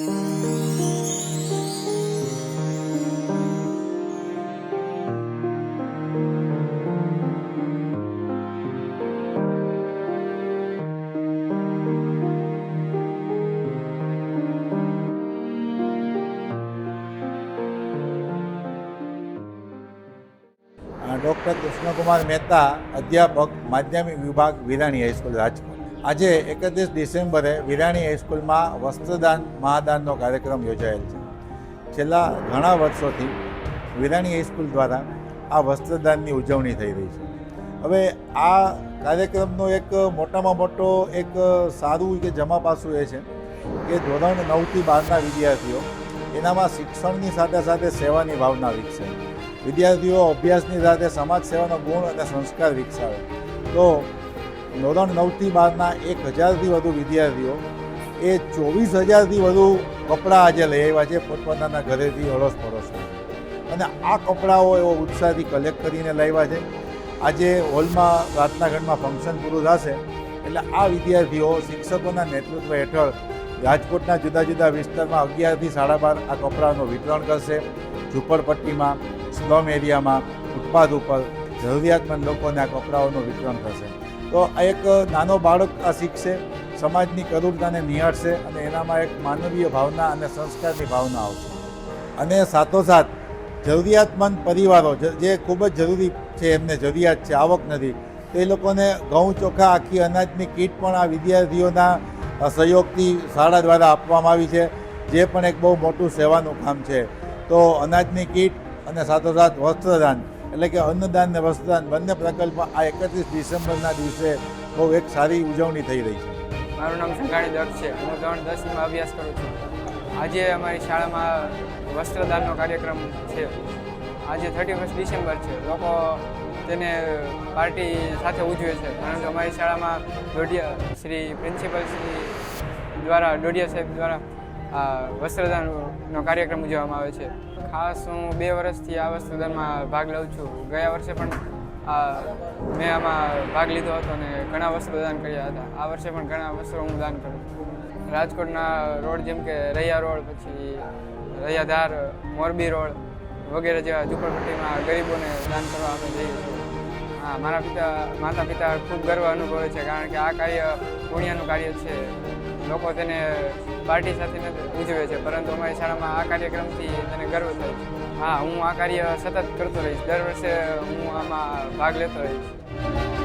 Doctor Krishnakumar Mehta, અધ્યાપક, માધ્યમિક વિભાગ, વિરાણી હાઈસ્કૂલ, રાજકોટ. આજે 31 ડિસેમ્બરે વિરાણી હાઈસ્કૂલમાં વસ્ત્રદાન મહાદાનનો કાર્યક્રમ યોજાયેલ છે. છેલ્લા ઘણા વર્ષોથી વિરાણી હાઈસ્કૂલ દ્વારા આ વસ્ત્રદાનની ઉજવણી થઈ રહી છે. હવે આ કાર્યક્રમનો એક મોટામાં મોટો એક સારું કે જમા પાસું એ છે કે ધોરણ 9થી 12ના વિદ્યાર્થીઓ એનામાં શિક્ષણની સાથે સાથે સેવાની ભાવના વિકસે. વિદ્યાર્થીઓ અભ્યાસની સાથે સમાજ સેવાનો ગુણ અને સંસ્કાર વિકસાવે. તો ધોરણ 9થી 12ના 1000થી વધુ વિદ્યાર્થીઓ એ 24,000થી વધુ કપડાં આજે લઈ આવ્યા છે પોતપોતાના ઘરેથી, અડોશ પડોશમાં. અને આ કપડાઓ એવો ઉત્સાહથી કલેક્ટ કરીને લાવ્યા છે. આજે હોલમાં પ્રાર્થના ખંડમાં ફંક્શન પૂરું થશે એટલે આ વિદ્યાર્થીઓ શિક્ષકોના નેતૃત્વ હેઠળ રાજકોટના જુદા જુદા વિસ્તારમાં 11થી 12:30 આ કપડાનું વિતરણ કરશે. ઝૂંપડપટ્ટીમાં, સ્લમ એરિયામાં, ફૂટપાથ ઉપર જરૂરિયાતમંદ લોકોને આ કપડાઓનું વિતરણ થશે. તો આ એક નાનો બાળક આ શીખશે, સમાજની કરુણતાને નિહાળશે અને એનામાં એક માનવીય ભાવના અને સંસ્કારની ભાવના આવશે. અને સાથોસાથ જરૂરિયાતમંદ પરિવારો જે ખૂબ જ જરૂરી છે, એમને જરૂરિયાત છે, આવક નથી, તો એ લોકોને ઘઉં, ચોખા, આખી અનાજની કીટ પણ આ વિદ્યાર્થીઓના સહયોગથી શાળા દ્વારા આપવામાં આવી છે, જે પણ એક બહુ મોટું સેવાનું કામ છે. તો અનાજની કીટ અને સાથોસાથ વસ્ત્રદાન એટલે કે અન્નદાન અને વસ્ત્રદાન બંને પ્રકલ્પ આ 31 ડિસેમ્બરના દિવસે બહુ એક સારી ઉજવણી થઈ રહી છે. મારું નામ સંઘાણી દક્ષ છે. હું ધોરણ 10માં અભ્યાસ કરું છું. આજે અમારી શાળામાં વસ્ત્રદાનનો કાર્યક્રમ છે. આજે 31 ડિસેમ્બર છે. લોકો તેને પાર્ટી સાથે ઉજવે છે, પરંતુ અમારી શાળામાં શ્રી પ્રિન્સિપલ શ્રી દ્વારા, ડોડિયા સાહેબ દ્વારા આ વસ્ત્રદાનનો કાર્યક્રમ ઉજવવામાં આવે છે. ખાસ હું 2 વર્ષથી આ વસ્ત્રદાનમાં ભાગ લઉં છું. ગયા વર્ષે પણ મેં આમાં ભાગ લીધો હતો અને ઘણા વસ્ત્રો દાન કર્યા હતા. આ વર્ષે પણ ઘણા વસ્ત્રો હું દાન કરું છું. રાજકોટના રોડ જેમ કે રૈયા રોડ, પછી રૈયાધાર, મોરબી રોડ વગેરે જેવા ઝૂંપડપટ્ટીમાં ગરીબોને દાન કરવા અમે જઈએ છીએ. હા, માતા પિતા ખૂબ ગર્વ અનુભવે છે, કારણ કે આ કાર્ય પુણ્યનું કાર્ય છે. લોકો તેને પાર્ટી સાથે ઉજવે છે, પરંતુ અમારી શાળામાં આ કાર્યક્રમથી તેને ગર્વ થાય છે. હા, હું આ કાર્ય સતત કરતો રહીશ. દર વર્ષે હું આમાં ભાગ લેતો રહીશ.